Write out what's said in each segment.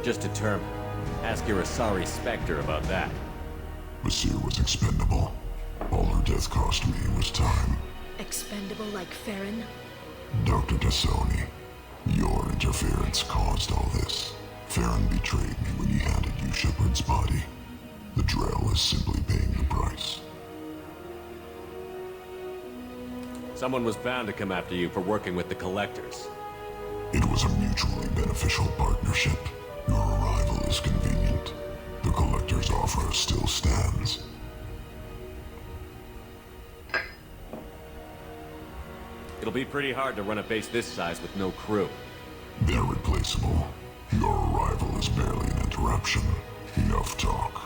just a term. Ask your Asari Spectre about that. Basir was expendable. All her death cost me was time. Expendable like Farron? Dr. Tassoni, your interference caused all this. Farron betrayed me when he handed you Shepard's body. The Drell is simply paying the price. Someone was bound to come after you for working with the Collectors. It was a mutually beneficial partnership. Your arrival is convenient. The Collector's offer still stands. It'll be pretty hard to run a base this size with no crew. They're replaceable. Your arrival is barely an interruption. Enough talk.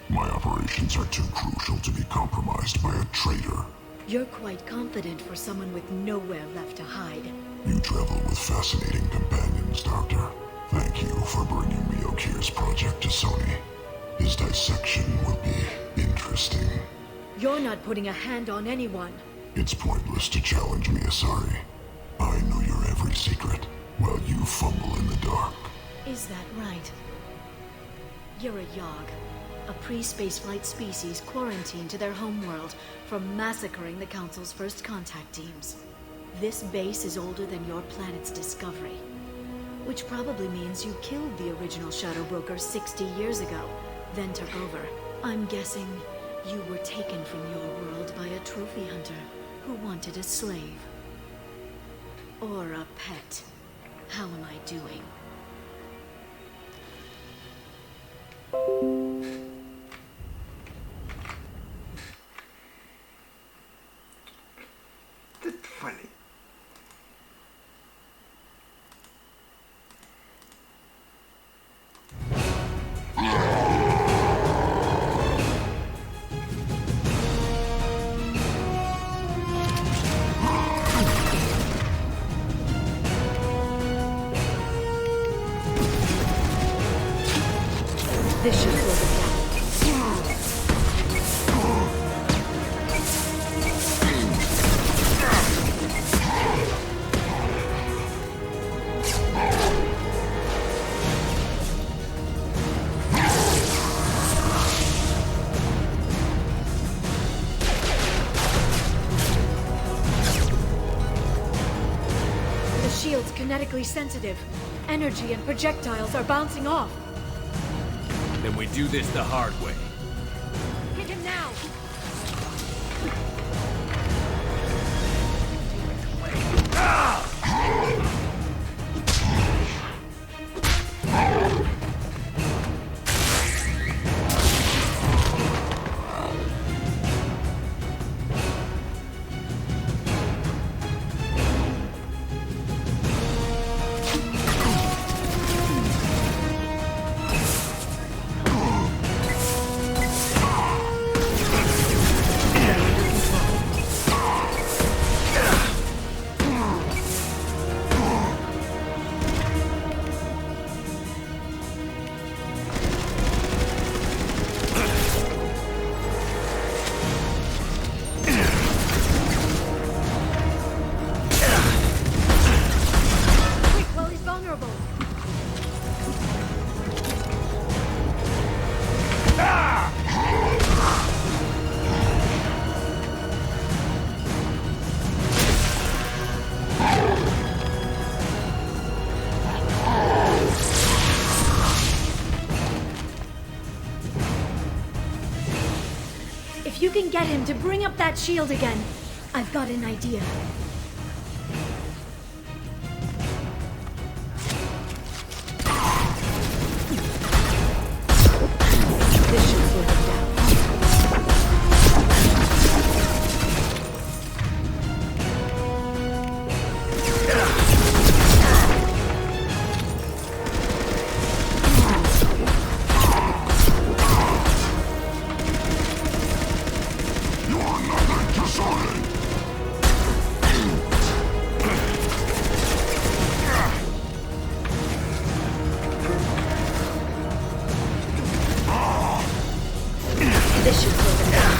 My operations are too crucial to be compromised by a traitor. You're quite confident for someone with nowhere left to hide. You travel with fascinating companions, Doctor. Thank you for bringing me Okir's project to Sony. His dissection will be interesting. You're not putting a hand on anyone. It's pointless to challenge me, Asari. I know your every secret, while you fumble in the dark. Is that right? You're a Yogg, a pre-spaceflight species quarantined to their homeworld from massacring the Council's first contact teams. This base is older than your planet's discovery, which probably means you killed the original Shadow Broker 60 years ago, then took over. I'm guessing you were taken from your world by a trophy hunter who wanted a slave. Or a pet. How am I doing? That's funny. This should slow them down. The shield's kinetically sensitive. Energy and projectiles are bouncing off. Then we do this the hard way. Hit him now! Quick, while he's vulnerable! If you can get him to bring up that shield again, I've got an idea. This should slow him down. You're nothing to Sony! This should slow them down.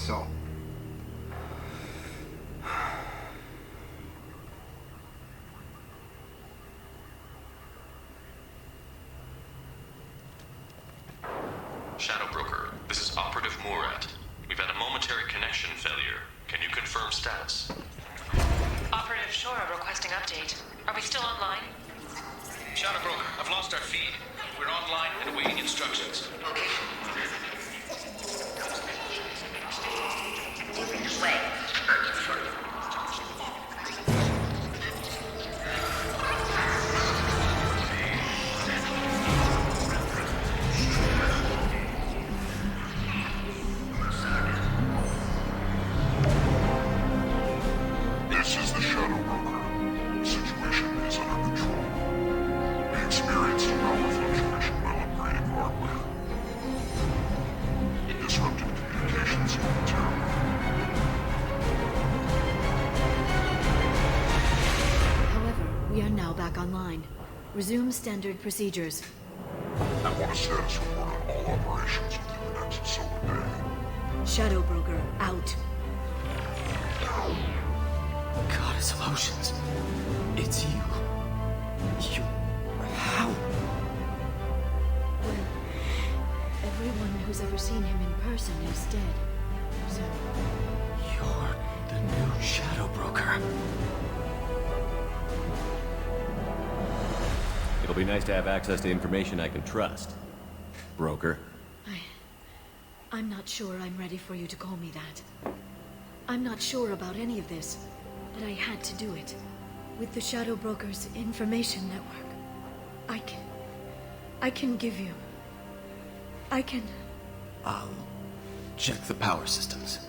so. Shadow Broker, this is Operative Murat. We've had a momentary connection failure. Can you confirm status? Operative Shora requesting update. Are we still online? Shadow Broker, I've lost our feed. We're online and awaiting instructions. Location. Moving this way. This is the Shadow Broker. The situation is under control. We experienced a power fluctuation while upgrading hardware. It disrupted communications momentarily. However, we are now back online. Resume standard procedures. I want a status report on all operations within the next solar day. Shadow Broker out. Goddess of Oceans. It's you. You... How? Well, everyone who's ever seen him in person is dead. So, You're the new Shadow Broker. It'll be nice to have access to information I can trust. Broker. I'm not sure I'm ready for you to call me that. I'm not sure about any of this, but I had to do it. With the Shadow Broker's information network, I can give you... I'll check the power systems.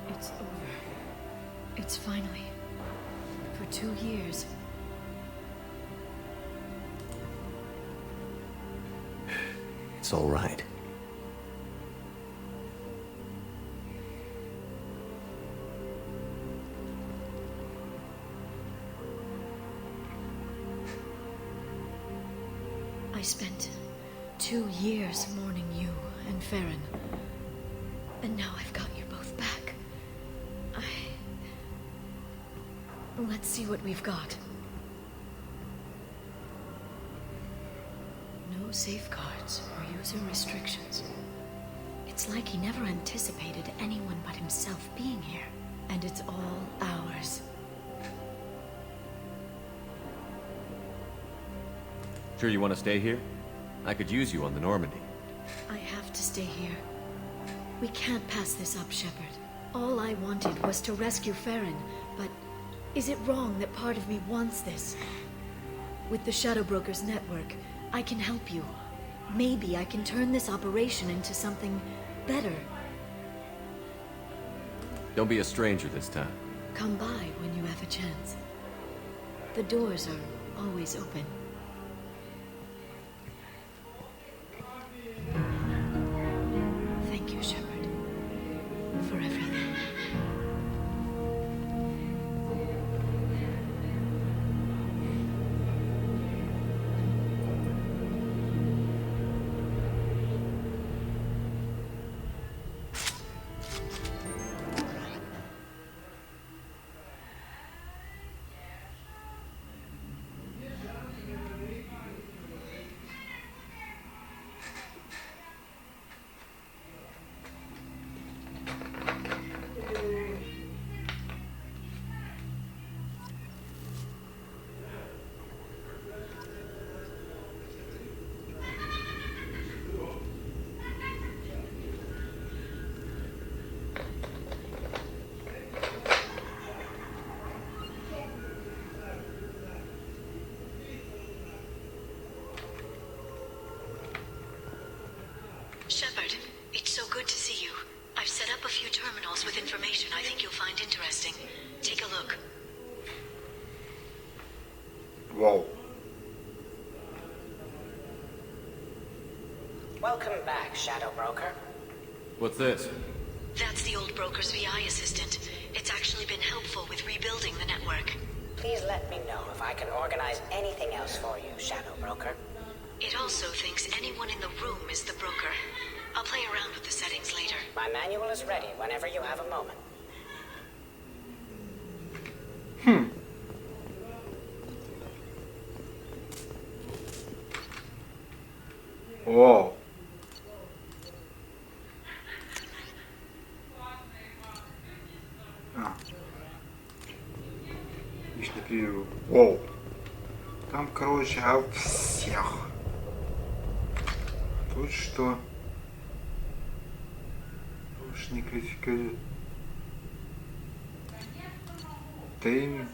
It's over. It's finally. For 2 years. It's all right. I spent 2 years mourning you and Farron. And now I've got you both back. Let's see what we've got. No safeguards or user restrictions. It's like he never anticipated anyone but himself being here. And it's all ours. Sure you want to stay here? I could use you on the Normandy. I have to stay here. We can't pass this up, Shepard. All I wanted was to rescue Farron, but is it wrong that part of me wants this? With the Shadow Broker's network, I can help you. Maybe I can turn this operation into something better. Don't be a stranger this time. Come by when you have a chance. The doors are always open. Thank you, Shepard, for everything. Shepard, it's so good to see you. I've set up a few terminals with information I think you'll find interesting. Take a look. Whoa. Welcome back, Shadow Broker. What's this? That's the old broker's VI assistant. It's actually been helpful with rebuilding the network. Please let me know if I can organize anything else for you, Shadow Broker. It also thinks anyone in the room is the broker. I'll play around with the settings later. My manual is ready whenever you have a moment. Wow. Личный превью. Воу. Там, короче, о всех. Тут что? Уж не критикует. Тейм.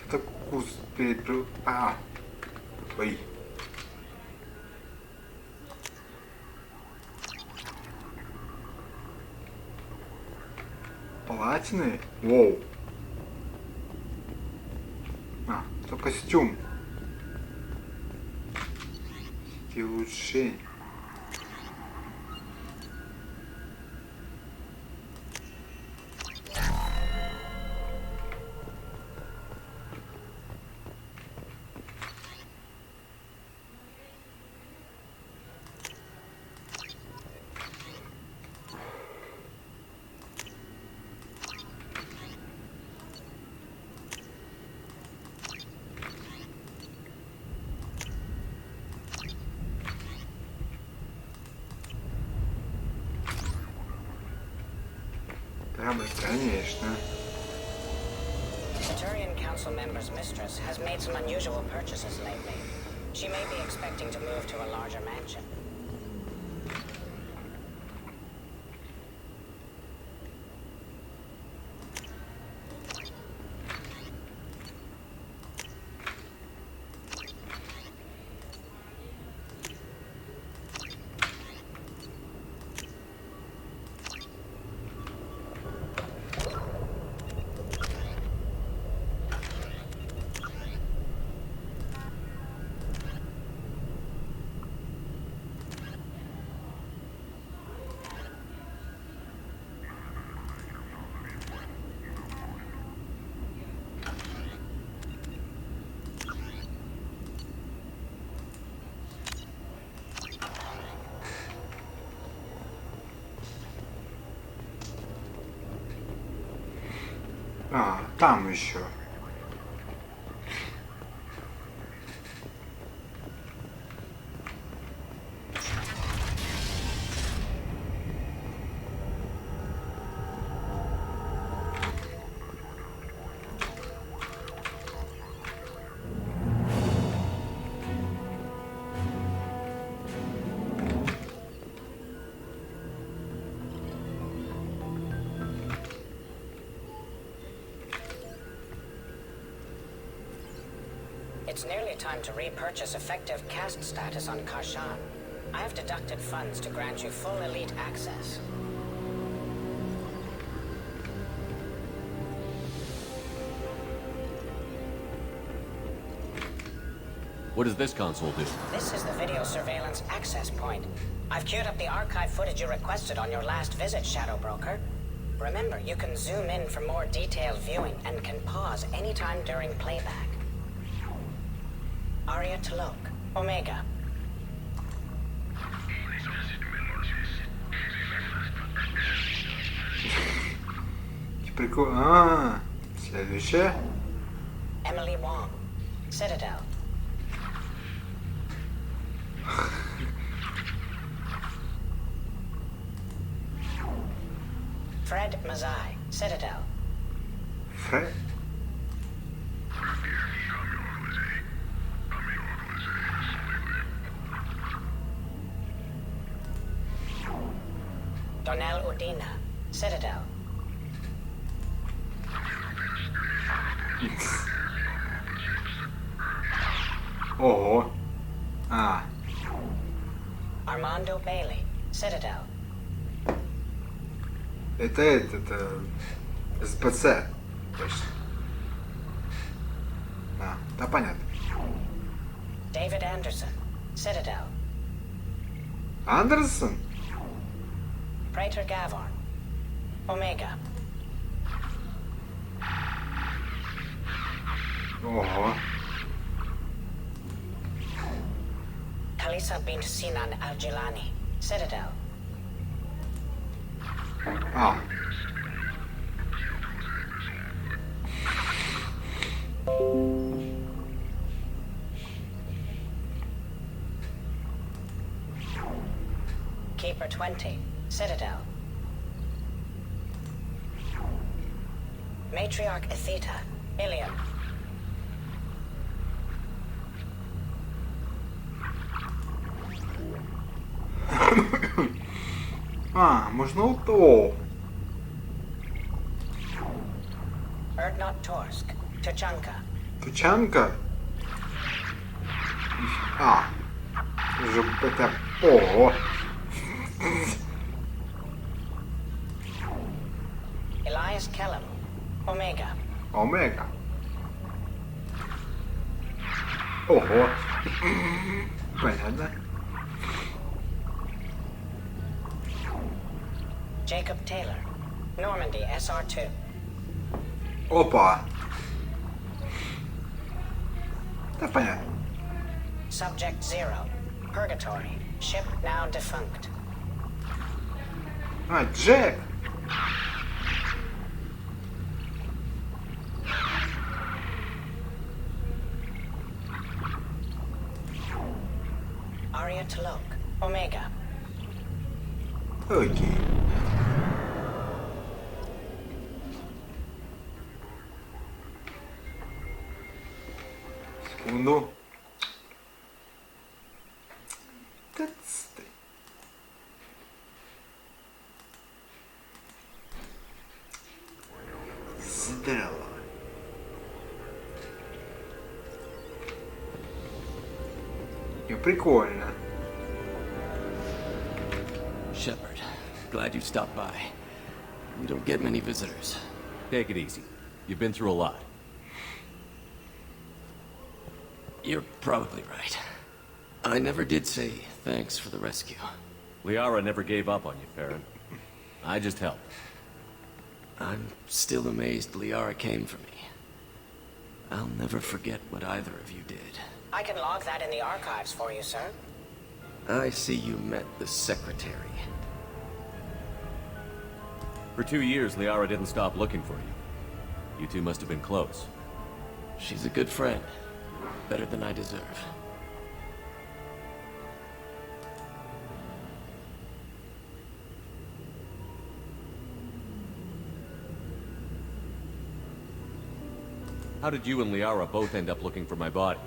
Это куст перед... Ой. Платины? Воу. Это костюм. И улучшение. Да, конечно. Centurion Council member's mistress has made some unusual purchases lately. She may be expecting to move to a larger mansion. Там еще. It's nearly time to repurchase effective caste status on Kashan. I have deducted funds to grant you full elite access. What does this console do? This is the video surveillance access point. I've queued up the archive footage you requested on your last visit, Shadow Broker. Remember, you can zoom in for more detailed viewing and can pause anytime during playback. Arya T'Loak, Omega. Прикольно. Следующее. Emily Wong, Citadel. Fred Mazai, Citadel. Fred? Donnell Udina, Citadel. Ого. А, Armando Bailey, Citadel. это СПЦ. Точно. А, да понятно. David Anderson, Citadel. Андерсон? Praetor Gavorn, Omega. Ого. Kalisa bint Sinan Al-Jilani, Citadel. А. Keeper 20, Citadel. Matriarch Atheta, Ilium. А, можно вот то. Erdnot Torsk, Tuchanka. Тучанка? А. Уже это... Ого. Elias Kellum, Omega. Омега. Ого. Понятно. Jacob Taylor, Normandy SR2. Опа. Да понятно. Subject 0, Purgatory, ship now defunct. А, Джек. Arya T'Loak, Omega. Окей. Секунду. Отстой. Здорово. И прикольно. Shepard, glad you stopped by. We don't get many visitors. Take it easy. You've been through a lot. You're probably right. I never did say thanks for the rescue. Liara never gave up on you, Farron. I just helped. I'm still amazed Liara came for me. I'll never forget what either of you did. I can log that in the archives for you, sir. I see you met the Secretary. For 2 years, Liara didn't stop looking for you. You two must have been close. She's a good friend. Better than I deserve. How did you and Liara both end up looking for my body?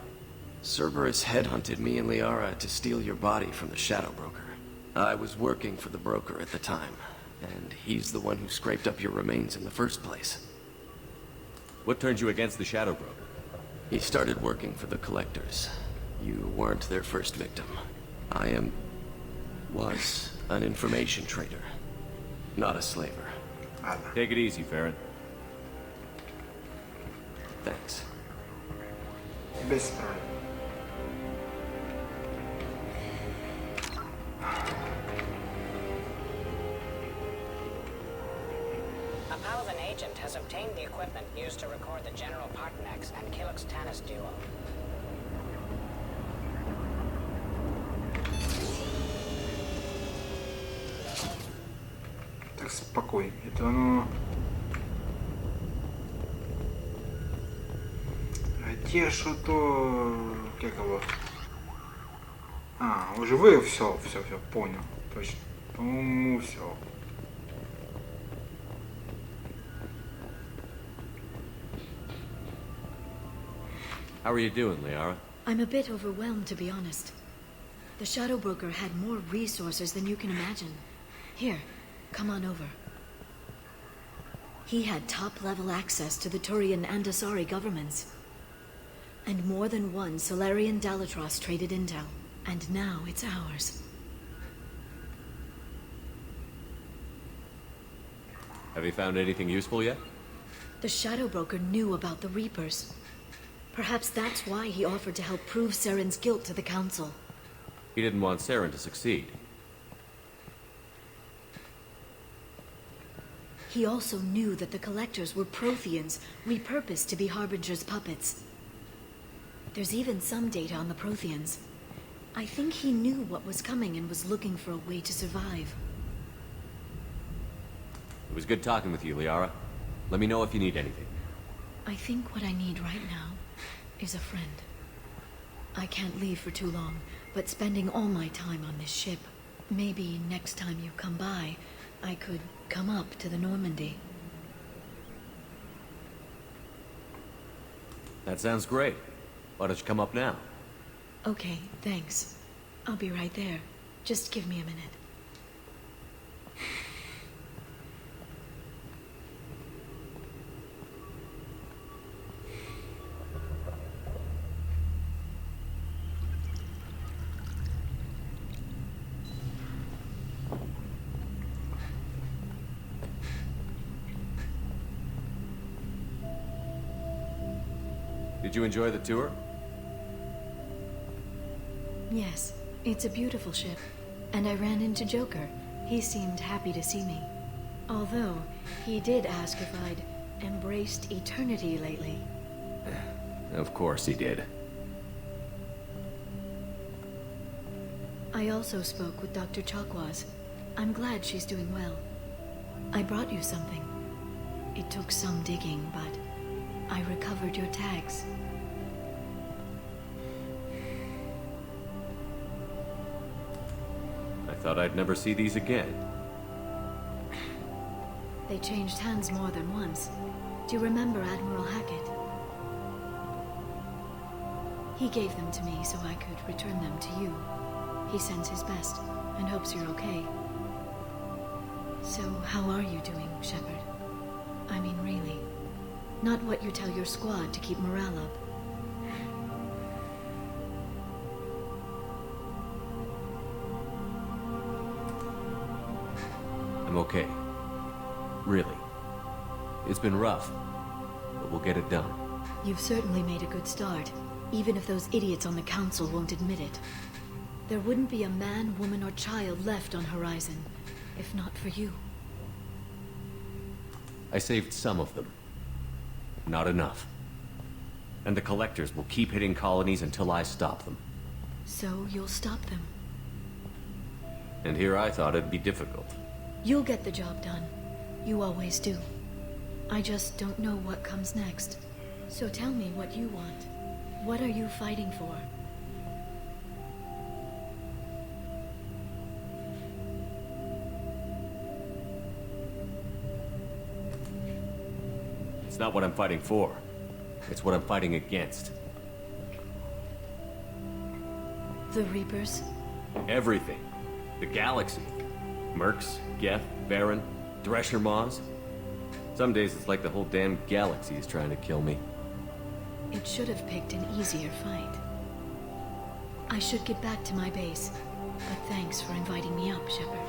Cerberus headhunted me and Liara to steal your body from the Shadow Broker. I was working for the broker at the time, and he's the one who scraped up your remains in the first place. What turned you against the Shadow Broker? He started working for the Collectors. You weren't their first victim. was an information trader, not a slaver. Take it easy, Farron. Thanks. Без проблем. A Palavan agent has obtained the equipment used to record the General Partonex and Killux Tanis duo. Так, спокойно. Это оно... є що то... Як його? А, уже ви все, понял. Точно. По-моєму, все. How are you doing, Liara? I'm a bit overwhelmed, to be honest. The Shadow Broker had more resources than you can imagine. Here, come on over. He had top-level access to the Turian and Asari governments. And more than one Solarian Dalatros traded intel. And now it's ours. Have you found anything useful yet? The Shadow Broker knew about the Reapers. Perhaps that's why he offered to help prove Saren's guilt to the Council. He didn't want Saren to succeed. He also knew that the Collectors were Protheans, repurposed to be Harbinger's puppets. There's even some data on the Protheans. I think he knew what was coming and was looking for a way to survive. It was good talking with you, Liara. Let me know if you need anything. I think what I need right now is a friend. I can't leave for too long, but spending all my time on this ship. Maybe next time you come by, I could come up to the Normandy. That sounds great. Why don't you come up now? Okay, thanks. I'll be right there. Just give me a minute. Did you enjoy the tour? Yes, it's a beautiful ship. And I ran into Joker. He seemed happy to see me. Although, he did ask if I'd embraced eternity lately. Of course he did. I also spoke with Dr. Chakwas. I'm glad she's doing well. I brought you something. It took some digging, but I recovered your tags. I thought I'd never see these again. They changed hands more than once. Do you remember Admiral Hackett? He gave them to me so I could return them to you. He sends his best and hopes you're okay. So, how are you doing, Shepard? I mean, really. Not what you tell your squad to keep morale up. I'm okay. Really. It's been rough, but we'll get it done. You've certainly made a good start, even if those idiots on the Council won't admit it. There wouldn't be a man, woman, or child left on Horizon, if not for you. I saved some of them. Not enough. And the Collectors will keep hitting colonies until I stop them. So you'll stop them. And here I thought it'd be difficult. You'll get the job done. You always do. I just don't know what comes next. So tell me what you want. What are you fighting for? It's not what I'm fighting for. It's what I'm fighting against. The Reapers? Everything. The galaxy. Mercs, Geth, Baron, Thresher Maws. Some days it's like the whole damn galaxy is trying to kill me. It should have picked an easier fight. I should get back to my base, but thanks for inviting me up, Shepard.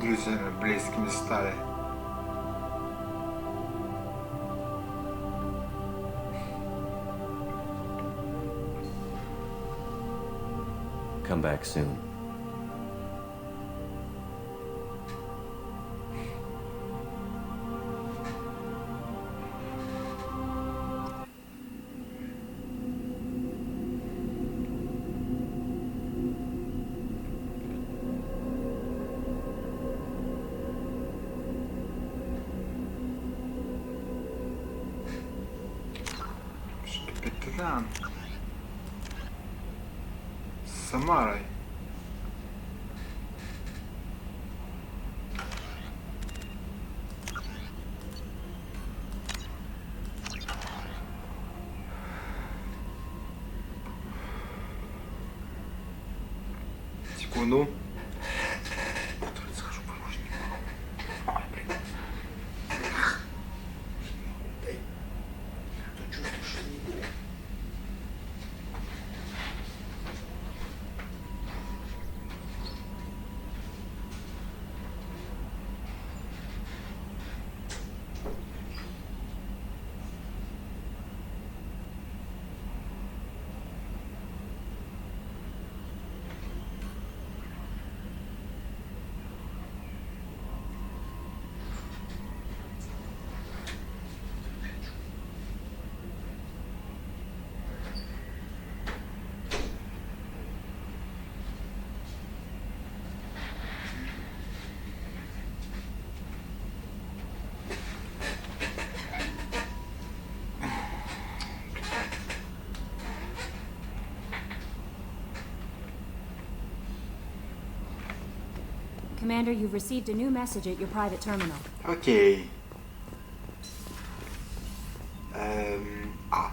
Друзья близкими стали. Come back soon. znam. Samaraj. Секунду. Схожу, помощник. Ой, блин. Тут чувствую, что не было. Commander, you've received a new message at your private terminal. Окей. А.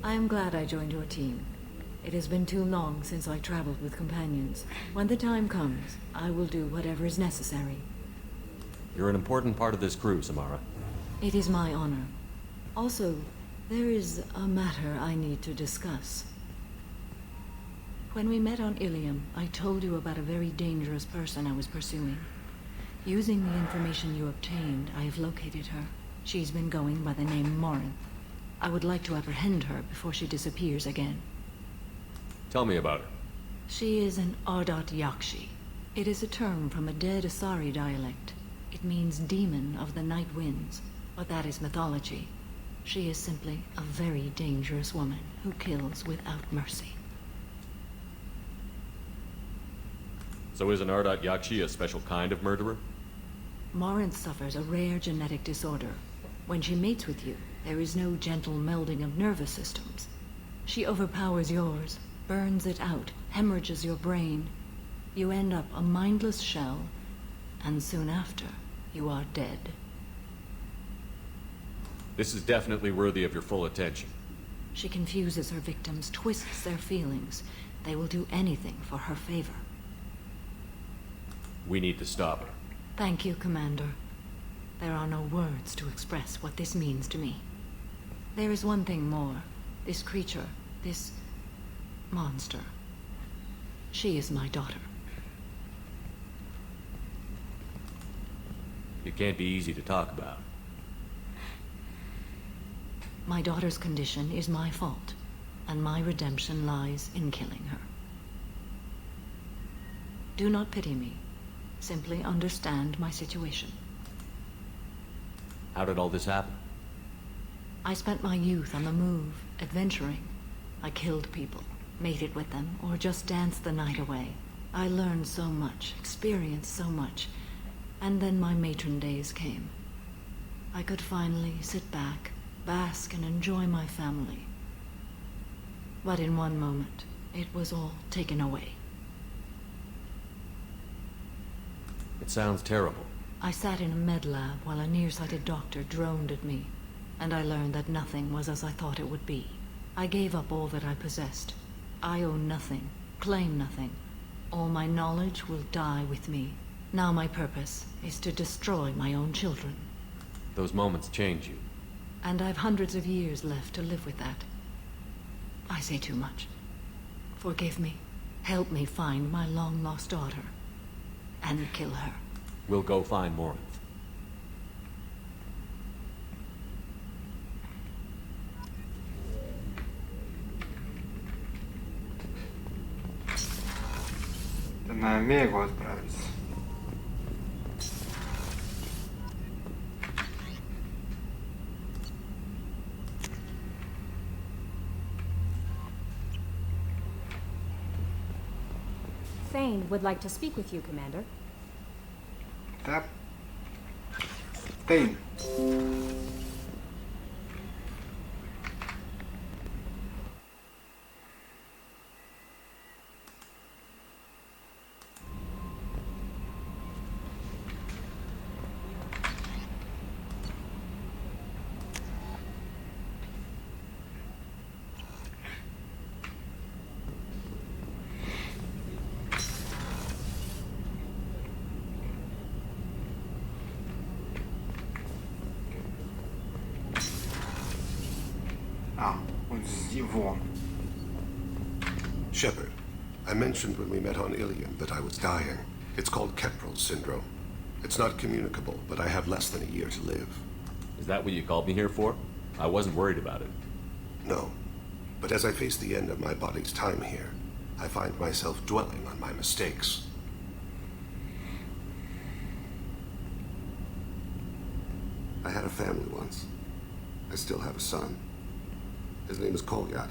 I am glad I joined your team. It has been too long since I traveled with companions. When the time comes, I will do whatever is necessary. You're an important part of this crew, Samara. It is my honor. Also, there is a matter I need to discuss. When we met on Ilium, I told you about a very dangerous person I was pursuing. Using the information you obtained, I have located her. She's been going by the name Morinth. I would like to apprehend her before she disappears again. Tell me about her. She is an Ardat Yakshi. It is a term from a dead Asari dialect. It means demon of the night winds, but that is mythology. She is simply a very dangerous woman who kills without mercy. So is an Ardat Yakshi a special kind of murderer? Morinth suffers a rare genetic disorder. When she mates with you, there is no gentle melding of nervous systems. She overpowers yours, burns it out, hemorrhages your brain. You end up a mindless shell, and soon after, you are dead. This is definitely worthy of your full attention. She confuses her victims, twists their feelings. They will do anything for her favor. We need to stop her. Thank you, Commander. There are no words to express what this means to me. There is one thing more. This creature, this monster. She is my daughter. It can't be easy to talk about. My daughter's condition is my fault, and my redemption lies in killing her. Do not pity me. Simply understand my situation. How did all this happen? I spent my youth on the move, adventuring. I killed people, mated with them, or just danced the night away. I learned so much, experienced so much, and then my matron days came. I could finally sit back, bask, and enjoy my family. But in one moment, it was all taken away. It sounds terrible. I sat in a med lab while a nearsighted doctor droned at me, and I learned that nothing was as I thought it would be. I gave up all that I possessed. I own nothing, claim nothing. All my knowledge will die with me. Now my purpose is to destroy my own children. Those moments change you. And I've hundreds of years left to live with that. I say too much. Forgive me. Help me find my long-lost daughter. And kill her. We'll go find Morinth. На Омегу отправиться. Thane would like to speak with you, Commander. Да. Тейн. Вон. Shepard, I mentioned when we met on Ilium that I was dying. It's called Keprel's syndrome. It's not communicable, but I have less than a year to live. Is that what you called me here for? I wasn't worried about it. No. But as I face the end of my body's time here, I find myself dwelling on my mistakes. I had a family once. I still have a son. His name is Kolyat.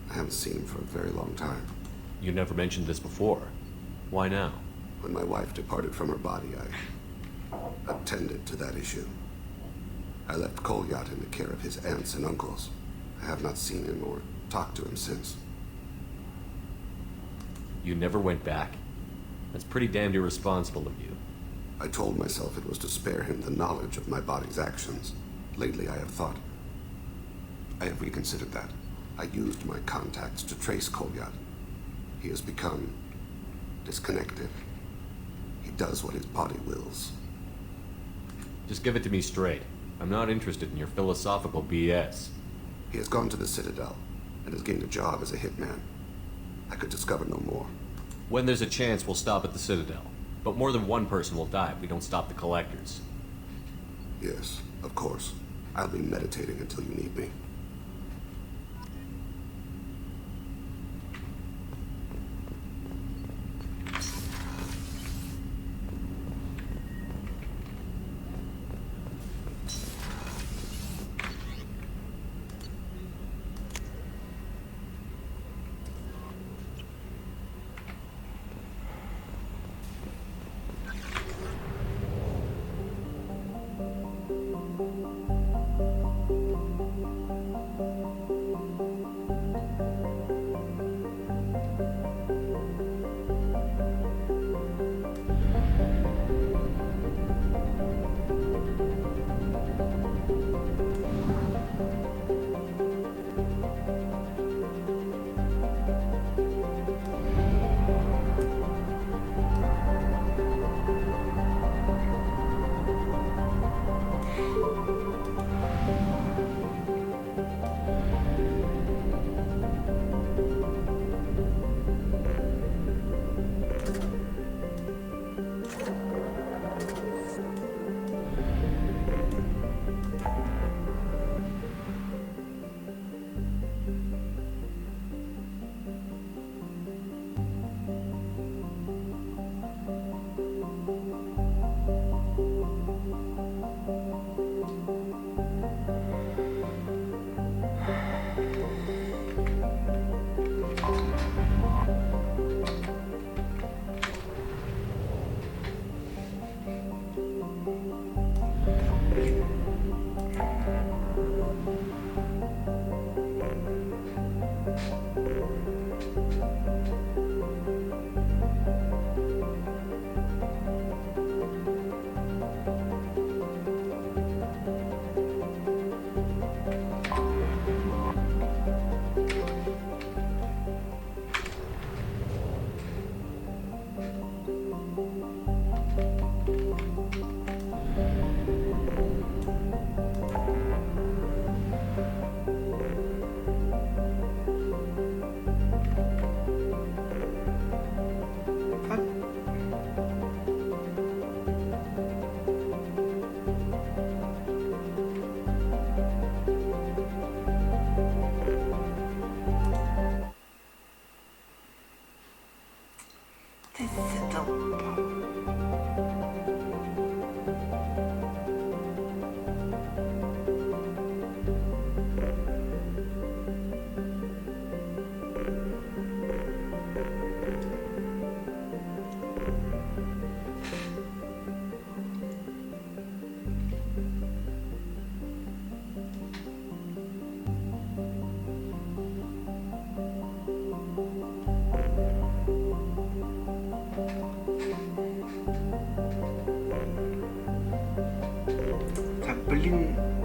I haven't seen him for a very long time. You never mentioned this before. Why now? When my wife departed from her body, I attended to that issue. I left Kolyat in the care of his aunts and uncles. I have not seen him or talked to him since. You never went back? That's pretty damned irresponsible of you. I told myself it was to spare him the knowledge of my body's actions. Lately, I have reconsidered that. I used my contacts to trace Kolyat. He has become disconnected. He does what his body wills. Just give it to me straight. I'm not interested in your philosophical BS. He has gone to the Citadel and has gained a job as a hitman. I could discover no more. When there's a chance, we'll stop at the Citadel. But more than one person will die if we don't stop the collectors. Yes, of course. I'll be meditating until you need me. de um